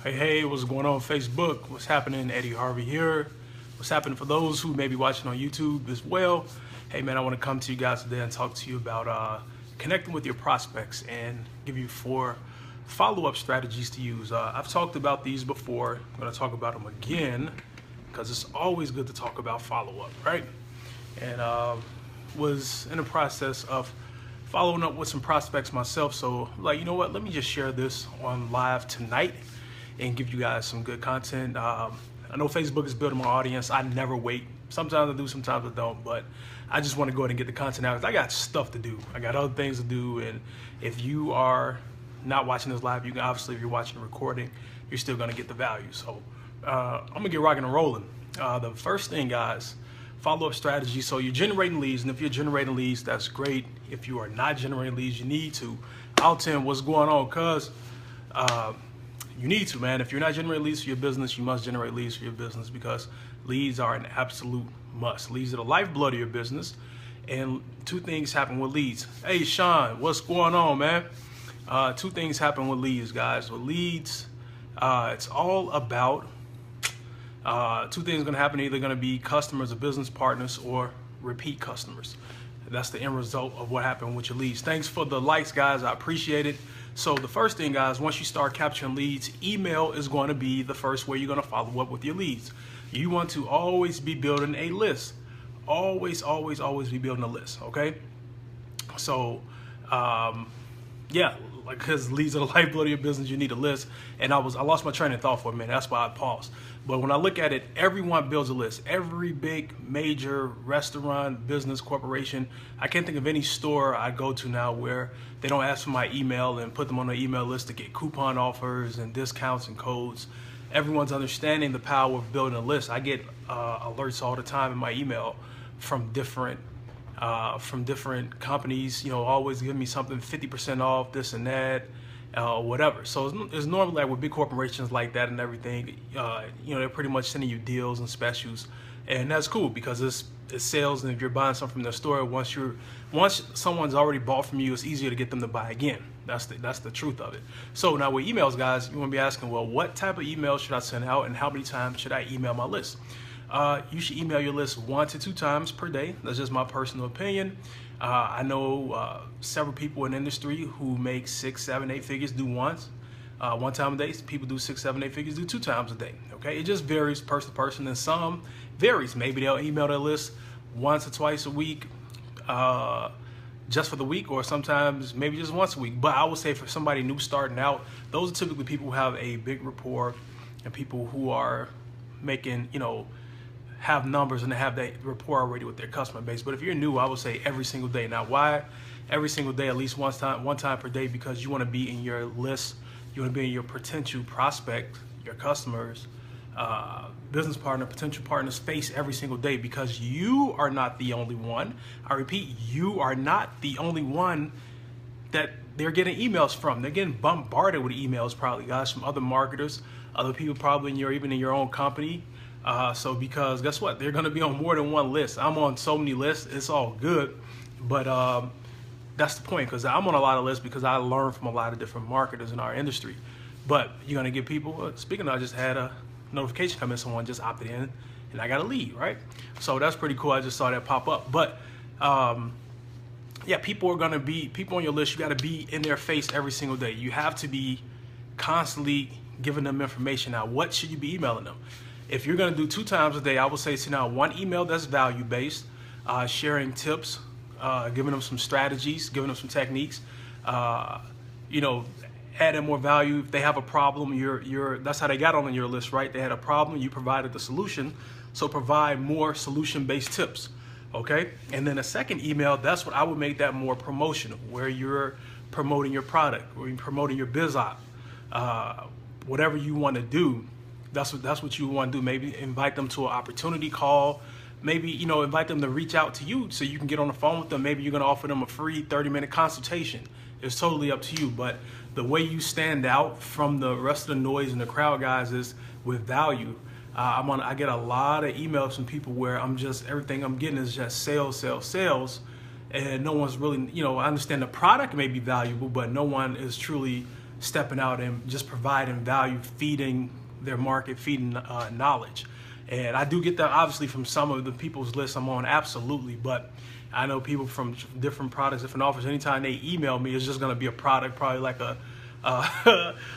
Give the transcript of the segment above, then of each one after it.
Hey, what's going on Facebook? What's happening? Eddie Harvey here. What's happening for those who may be watching on YouTube as well? Hey man, I want to come to you guys today and talk to you about connecting with your prospects and give you 4 follow-up strategies to use. I've talked about these before. I'm going to talk about them again because it's always good to talk about follow-up, right? And was in the process of following up with some prospects myself. So like, you know what? Let me just share this on live tonight and give you guys some good content. I know Facebook is building my audience. I never wait. Sometimes I do, sometimes I don't, but I just want to go ahead and get the content out because I got stuff to do. I got other things to do, and if you are not watching this live, you can obviously, if you're watching the recording, you're still going to get the value. So I'm going to get rocking and rolling. The first thing, guys, follow-up strategy. So you're generating leads, and if you're generating leads, that's great. If you are not generating leads, you need to. I'll tell you what's going on, because you need to, man. If you're not generating leads for your business, you must generate leads for your business, because leads are an absolute must. Leads are the lifeblood of your business. And 2 things happen with leads. Hey, Sean, what's going on, man? 2 things happen with leads, guys. With leads, it's all about 2 things going to happen. Either going to be customers or business partners or repeat customers. That's the end result of what happened with your leads. Thanks for the likes, guys. I appreciate it. So the first thing, guys, once you start capturing leads, email is going to be the first way you're going to follow up with your leads. You want to always be building a list. Always, always, always be building a list, okay? So, yeah, like, because leads are the lifeblood of your business, you need a list. And I lost my train of thought for a minute. That's why I paused. But when I look at it, everyone builds a list. Every big major restaurant, business, corporation. I can't think of any store I go to now where they don't ask for my email and put them on the email list to get coupon offers and discounts and codes. Everyone's understanding the power of building a list. I get alerts all the time in my email from different companies, you know, always giving me something 50% off, this and that, whatever. So it's normally like with big corporations like that and everything, you know, they're pretty much sending you deals and specials, and that's cool because it's sales. And if you're buying something from the store, once someone's already bought from you, it's easier to get them to buy again. That's the truth of it. So now with emails, guys, you want to be asking, well, what type of email should I send out, and how many times should I email my list? You should email your list 1 to 2 times per day. That's just my personal opinion. I know several people in the industry who make 6, 7, 8 figures do one time a day. People do 6, 7, 8 figures do 2 times a day. Okay, it just varies person to person, and some varies. Maybe they'll email their list once or twice a week, just for the week, or sometimes maybe just once a week. But I would say for somebody new starting out, those are typically people who have a big rapport and people who are making, you know, have numbers and have that rapport already with their customer base. But if you're new, I would say every single day. Now, why every single day? At least one time per day, because you want to be in your list. You want to be in your potential prospect, your customers, business partner, potential partners face every single day, because you are not the only one. I repeat, you are not the only one that they're getting emails from. They're getting bombarded with emails, probably, guys, from other marketers, other people probably even in your own company. So because guess what? They're going to be on more than one list. I'm on so many lists. It's all good. But that's the point, because I'm on a lot of lists because I learned from a lot of different marketers in our industry. But you're going to get people, speaking of, I just had a notification come in, someone just opted in and I got a lead, right? So that's pretty cool. I just saw that pop up. But yeah, people on your list, you got to be in their face every single day. You have to be constantly giving them information. Now, what should you be emailing them? If you're going to do 2 times a day, I would say send out 1 email that's value-based, sharing tips, giving them some strategies, giving them some techniques, you know, adding more value. If they have a problem, that's how they got on your list, right? They had a problem, you provided the solution, so provide more solution-based tips, okay? And then a second email, that's what I would make that more promotional, where you're promoting your product, or you're promoting your biz op, whatever you want to do. That's what you want to do. Maybe invite them to an opportunity call. Maybe, you know, invite them to reach out to you so you can get on the phone with them. Maybe you're going to offer them a free 30-minute consultation. It's totally up to you. But the way you stand out from the rest of the noise in the crowd, guys, is with value. I get a lot of emails from people where everything I'm getting is just sales, sales, sales. And no one's really, you know, I understand the product may be valuable, but no one is truly stepping out and just providing value, feeding their market, feeding knowledge. And I do get that obviously from some of the people's lists I'm on, absolutely. But I know people from different products, different offers. Anytime they email me, it's just going to be a product, probably like a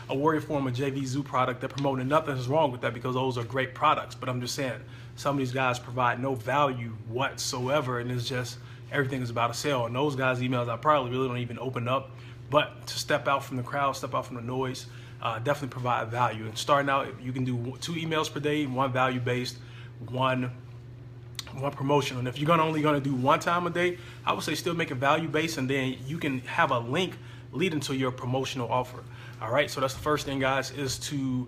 Warrior Form, a JV Zoo product they're promoting. Nothing's wrong with that because those are great products. But I'm just saying, some of these guys provide no value whatsoever, and it's just everything is about a sale. And those guys' emails I probably really don't even open up. But to step out from the crowd, step out from the noise, definitely provide value. And starting out, you can do 2 emails per day, 1 value-based, one promotional. And if you're only gonna do 1 time a day, I would say still make it value-based, and then you can have a link leading to your promotional offer. All right, so that's the first thing, guys, is to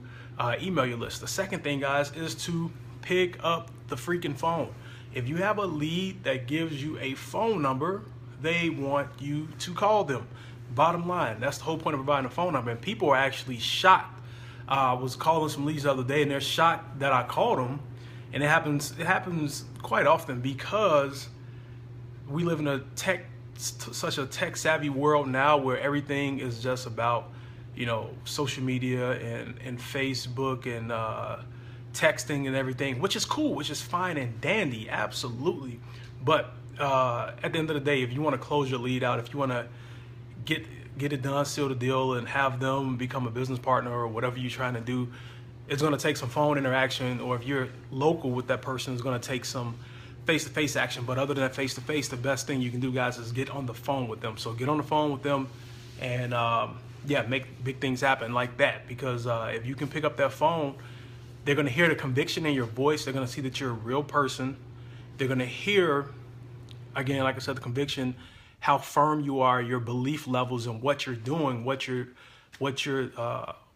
email your list. The second thing, guys, is to pick up the freaking phone. If you have a lead that gives you a phone number, they want you to call them. Bottom line, that's the whole point of providing a phone number. And people are actually shocked. I was calling some leads the other day, and they're shocked that I called them. And it happens quite often because we live in such a tech savvy world now where everything is just about, social media and Facebook and texting and everything, which is cool, which is fine and dandy, absolutely. But at the end of the day, if you want to close your lead out, if you want to get it done, seal the deal, and have them become a business partner or whatever you're trying to do, it's going to take some phone interaction, or if you're local with that person, it's going to take some face-to-face action. But other than that face-to-face, the best thing you can do, guys, is get on the phone with them. So get on the phone with them and make big things happen like that. Because if you can pick up that phone, they're going to hear the conviction in your voice. They're going to see that you're a real person. They're going to hear, again, like I said, the conviction, how firm you are, your belief levels, and what you're doing, what you're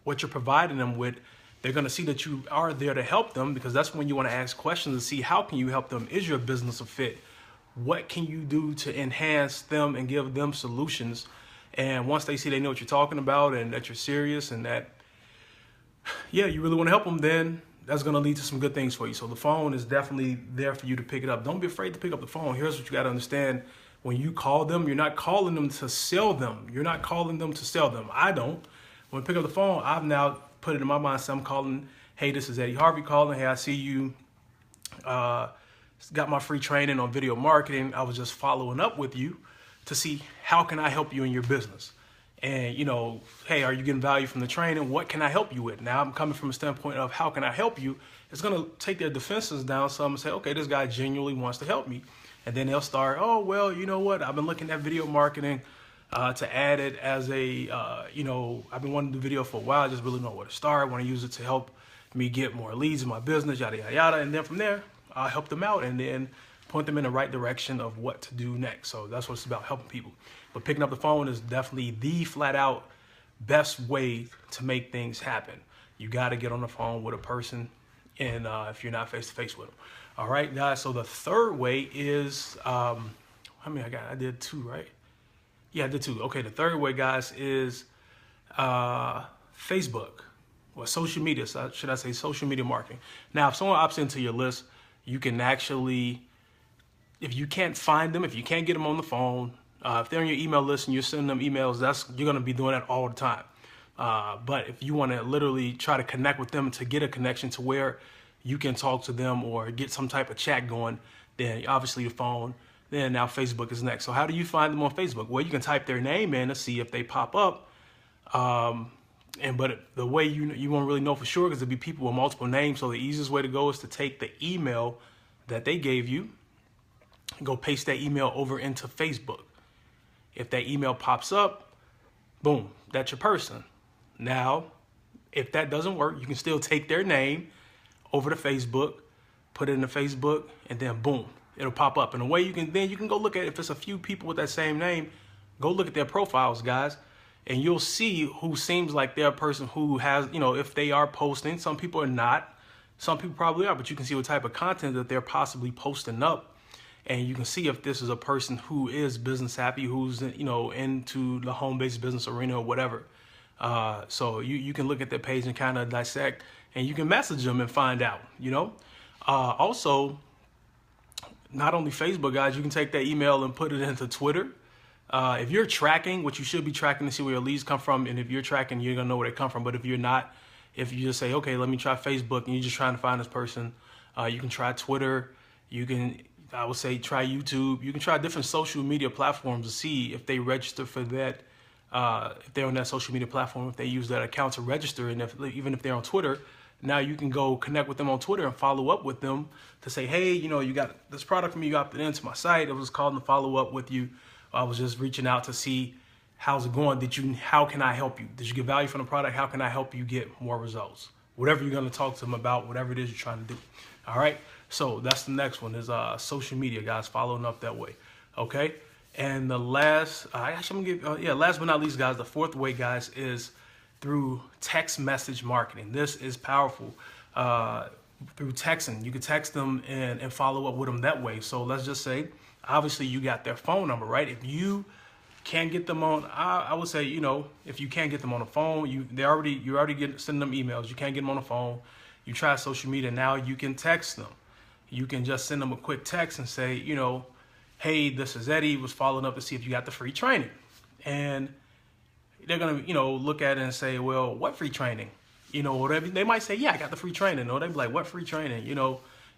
providing them with. They're going to see that you are there to help them, because that's when you want to ask questions and see how can you help them. Is your business a fit? What can you do to enhance them and give them solutions? And once they see they know what you're talking about and that you're serious and that, you really want to help them, then that's going to lead to some good things for you. So the phone is definitely there for you to pick it up. Don't be afraid to pick up the phone. Here's what you got to understand. When you call them, you're not calling them to sell them. You're not calling them to sell them. I don't. When I pick up the phone, I've now put it in my mind. So I'm calling, hey, this is Eddie Harvey calling. Hey, I see you got my free training on video marketing. I was just following up with you to see how can I help you in your business. And, hey, are you getting value from the training? What can I help you with? Now I'm coming from a standpoint of how can I help you? It's going to take their defenses down some and say, okay, this guy genuinely wants to help me. And then they'll start, oh, well, you know what? I've been looking at video marketing to add it as a, I've been wanting to do video for a while. I just really don't know where to start. I want to use it to help me get more leads in my business, yada, yada, yada. And then from there, I'll help them out and then point them in the right direction of what to do next. So that's what it's about, helping people. But picking up the phone is definitely the flat out best way to make things happen. You got to get on the phone with a person, and if you're not face to face with them. All right, guys. So the third way is, I did 2, right? Yeah, I did 2. Okay, the third way, guys, is Facebook, or social media. So should I say social media marketing? Now, if someone opts into your list, you can actually, if you can't find them, if you can't get them on the phone, if they're on your email list and you're sending them emails, you're going to be doing that all the time. But if you want to literally try to connect with them to get a connection to where you can talk to them or get some type of chat going, then obviously the phone, then now Facebook is next. So how do you find them on Facebook? Well, you can type their name in to see if they pop up. But the way you won't really know for sure, because there'll be people with multiple names. So the easiest way to go is to take the email that they gave you and go paste that email over into Facebook. If that email pops up, boom, that's your person. Now, if that doesn't work, you can still take their name over to Facebook, put it in the Facebook, and then boom, it'll pop up. And the way you can go look at it, if it's a few people with that same name, go look at their profiles, guys, and you'll see who seems like they're a person who has, if they are posting. Some people are not. Some people probably are, but you can see what type of content that they're possibly posting up. And you can see if this is a person who is business happy, who's, into the home-based business arena or whatever. So you can look at their page and kind of dissect, and you can message them and find out, Also, not only Facebook, guys, you can take that email and put it into Twitter. If you're tracking, what you should be tracking to see where your leads come from, and if you're tracking, you're gonna know where they come from. But if you're not, if you just say, okay, let me try Facebook, and you're just trying to find this person, you can try Twitter. You can, I would say, try YouTube. You can try different social media platforms to see if they register for that. If they're on that social media platform, if they use that account to register, and even if they're on Twitter, now you can go connect with them on Twitter and follow up with them to say, hey, you got this product from me, you opted into my site. I was calling to follow up with you. I was just reaching out to see how's it going. How can I help you? Did you get value from the product? How can I help you get more results? Whatever you're going to talk to them about, whatever it is you're trying to do. All right. So that's the next one is social media, guys, following up that way. Okay. And the last, last but not least, guys, the fourth way, guys, is through text message marketing. This is powerful. Through texting, you can text them and follow up with them that way. So let's just say, obviously, you got their phone number, right? If you can't get them on, I would say, if you can't get them on the phone, you're already sending them emails. You can't get them on the phone. You try social media. Now you can text them. You can just send them a quick text and say, hey, this is Eddie. Was following up to see if you got the free training, and they're gonna, look at it and say, well, what free training? Whatever. They might say, yeah, I got the free training. Or they'd be like, what free training?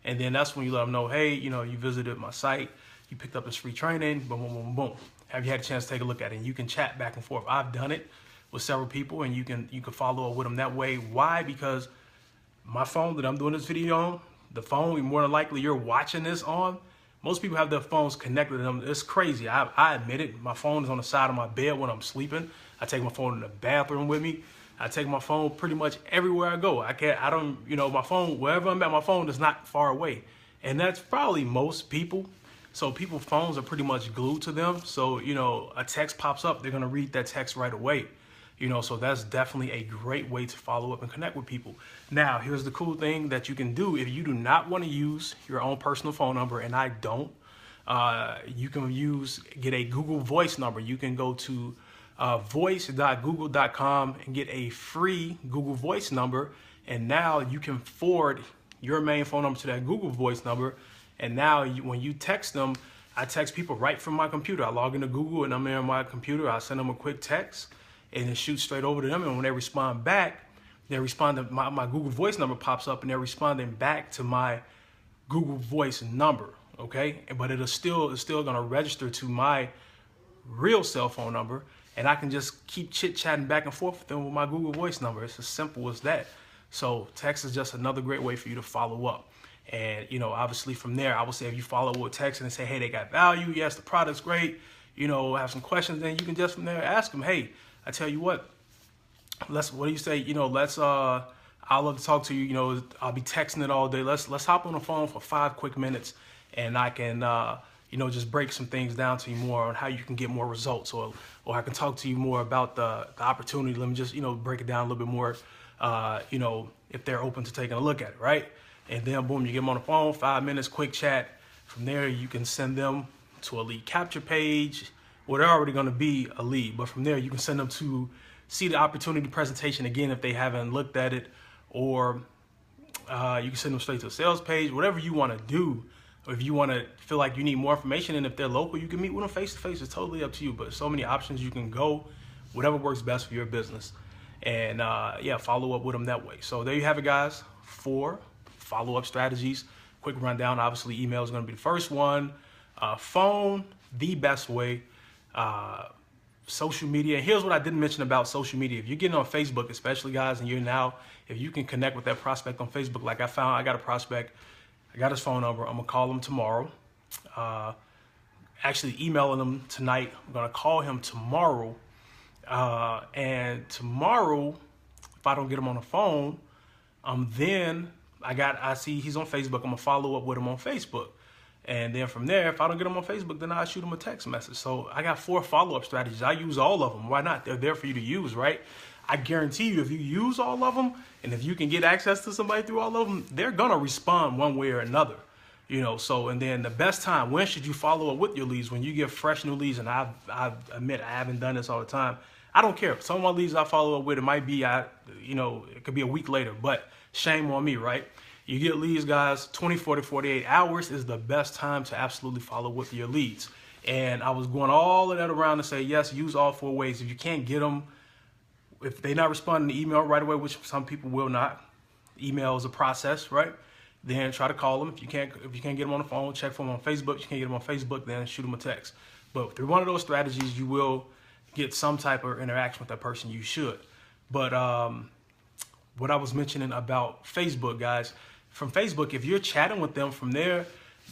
And then that's when you let them know, hey, you visited my site. You picked up this free training, boom, boom, boom, boom. Have you had a chance to take a look at it? And you can chat back and forth. I've done it with several people, and you can follow up with them that way. Why? Because my phone that I'm doing this video on, the phone more than likely you're watching this on, most people have their phones connected to them. It's crazy. I admit it. My phone is on the side of my bed when I'm sleeping. I take my phone in the bathroom with me. I take my phone pretty much everywhere I go. My phone, wherever I'm at, my phone is not far away. And that's probably most people. So people's phones are pretty much glued to them. So, a text pops up, they're going to read that text right away. So that's definitely a great way to follow up and connect with people. Now, here's the cool thing that you can do. If you do not want to use your own personal phone number, and I don't, you can get a Google Voice number. You can go to voice.google.com and get a free Google Voice number. And now you can forward your main phone number to that Google Voice number. And now when you text them, I text people right from my computer. I log into Google and I'm there on my computer. I send them a quick text and it shoots straight over to them. And when they respond back, they respond to my Google Voice number pops up and they're responding back to my Google Voice number. Okay. But it's still going to register to my real cell phone number. And I can just keep chit-chatting back and forth with them with my Google Voice number. It's as simple as that. So text is just another great way for you to follow up. And, obviously from there, I would say if you follow with text and say, hey, they got value. Yes, the product's great. Have some questions. Then you can just from there ask them, hey, I tell you what, what do you say? I'd love to talk to you. I'll be texting it all day. Let's hop on the phone for 5 quick minutes and I can, just break some things down to you more on how you can get more results, or I can talk to you more about the opportunity. Let me just, break it down a little bit more, if they're open to taking a look at it, right? And then boom, you get them on the phone, 5 minutes, quick chat. From there, you can send them to a lead capture page, where they're already going to be a lead. But from there, you can send them to see the opportunity presentation again if they haven't looked at it, or you can send them straight to a sales page, whatever you want to do. Or if you want to feel like you need more information, and if they're local, you can meet with them face to face. It's totally up to you. But so many options you can go, whatever works best for your business. And follow up with them that way. So there you have it, guys. 4 follow-up strategies. Quick rundown. Obviously, email is going to be the first one. Phone, the best way. Social media. And here's what I didn't mention about social media. If you're getting on Facebook, especially, guys, and if you can connect with that prospect on Facebook, like I got a prospect. I got his phone number. I'm going to call him tomorrow. Actually emailing him tonight. I'm going to call him tomorrow. And tomorrow, if I don't get him on the phone, then I see he's on Facebook. I'm going to follow up with him on Facebook. And then from there, if I don't get him on Facebook, then I shoot him a text message. So I got 4 follow-up strategies. I use all of them. Why not? They're there for you to use, right? I guarantee you, if you use all of them, and if you can get access to somebody through all of them, they're going to respond one way or another. And then the best time, when should you follow up with your leads? When you get fresh new leads, and I admit I haven't done this all the time. I don't care. Some of my leads I follow up with, it might be, it could be a week later, but shame on me, right? You get leads, guys, 24 to 48 hours is the best time to absolutely follow with your leads. And I was going all of that around to say, yes, use all 4 ways. If you can't get them, if they're not responding to email right away, which some people will not, email is a process, right? Then try to call them. If you can't get them on the phone, check for them on Facebook. If you can't get them on Facebook, then shoot them a text. But through one of those strategies, you will get some type of interaction with that person. You should. But what I was mentioning about Facebook, guys, from Facebook, if you're chatting with them from there,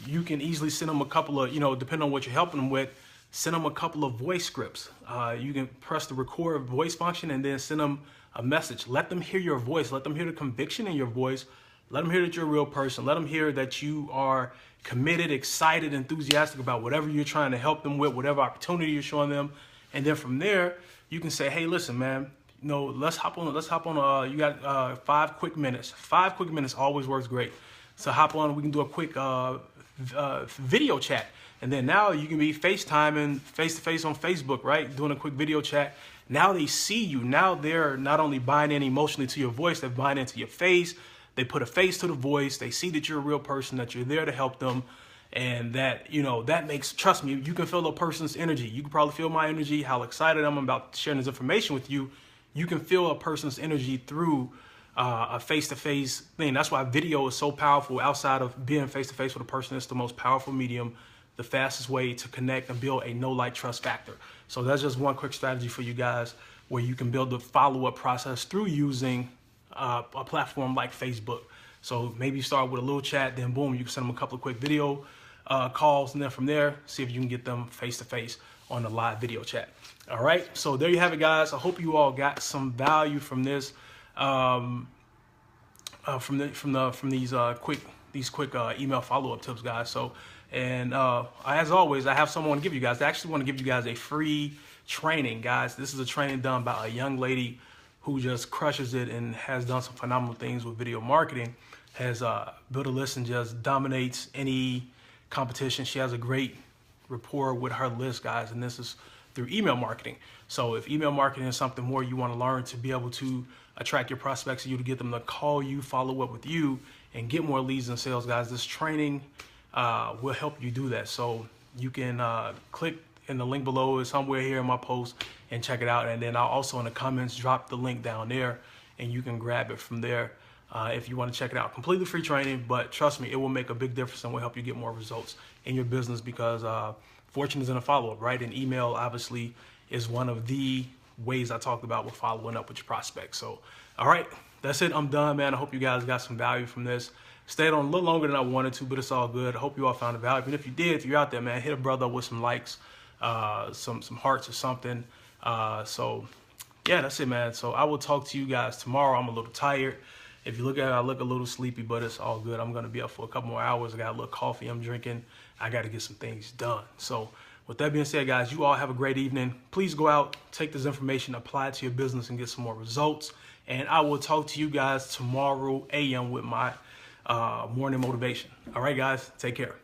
you can easily send them a couple of, depending on what you're helping them with, send them a couple of voice scripts. You can press the record voice function and then send them a message. Let them hear your voice. Let them hear the conviction in your voice. Let them hear that you're a real person. Let them hear that you are committed, excited, enthusiastic about whatever you're trying to help them with, whatever opportunity you're showing them. And then from there, you can say, hey, listen, man, let's hop on, you got 5 quick minutes. 5 quick minutes always works great. So hop on, we can do a quick video chat. And then now you can be FaceTiming face-to-face on Facebook, right? Doing a quick video chat. Now they see you. Now they're not only buying in emotionally to your voice, they're buying into your face. They put a face to the voice. They see that you're a real person, that you're there to help them. And that, that makes, trust me, you can feel a person's energy. You can probably feel my energy, how excited I'm about sharing this information with you. You can feel a person's energy through a face-to-face thing. That's why video is so powerful. Outside of being face-to-face with a person, it's the most powerful medium, the fastest way to connect and build a know, like, trust factor. So that's just one quick strategy for you guys where you can build the follow-up process through using a platform like Facebook. So maybe you start with a little chat, then boom, you can send them a couple of quick video calls, and then from there, see if you can get them face-to-face on the live video chat. All right, so there you have it, guys. I hope you all got some value from this, from these quick email follow-up tips, guys. So, and as always, I have someone to give you guys. I actually want to give you guys a free training, guys. This is a training done by a young lady who just crushes it and has done some phenomenal things with video marketing. Has built a list and just dominates any competition. She has a great rapport with her list, guys, and this is through email marketing. So if email marketing is something more you want to learn to be able to attract your prospects and you to get them to call you, follow up with you, and get more leads and sales, guys, this training will help you do that. So you can click in the link below, is somewhere here in my post, and check it out. And then I'll also in the comments drop the link down there, and you can grab it from there if you want to check it out. Completely free training, but trust me, it will make a big difference and will help you get more results in your business, because fortune is in a follow-up, right? And email obviously is one of the ways I talked about with following up with your prospects. So, all right, that's it. I'm done, man. I hope you guys got some value from this. Stayed on a little longer than I wanted to, but it's all good. I hope you all found the value. And if you did, if you're out there, man, hit a brother with some likes, some hearts or something. So yeah, that's it, man. So I will talk to you guys tomorrow. I'm a little tired. If you look at it, I look a little sleepy, but it's all good. I'm going to be up for a couple more hours. I got a little coffee I'm drinking. I got to get some things done. So with that being said, guys, you all have a great evening. Please go out, take this information, apply it to your business, and get some more results. And I will talk to you guys tomorrow a.m. with my morning motivation. All right, guys, take care.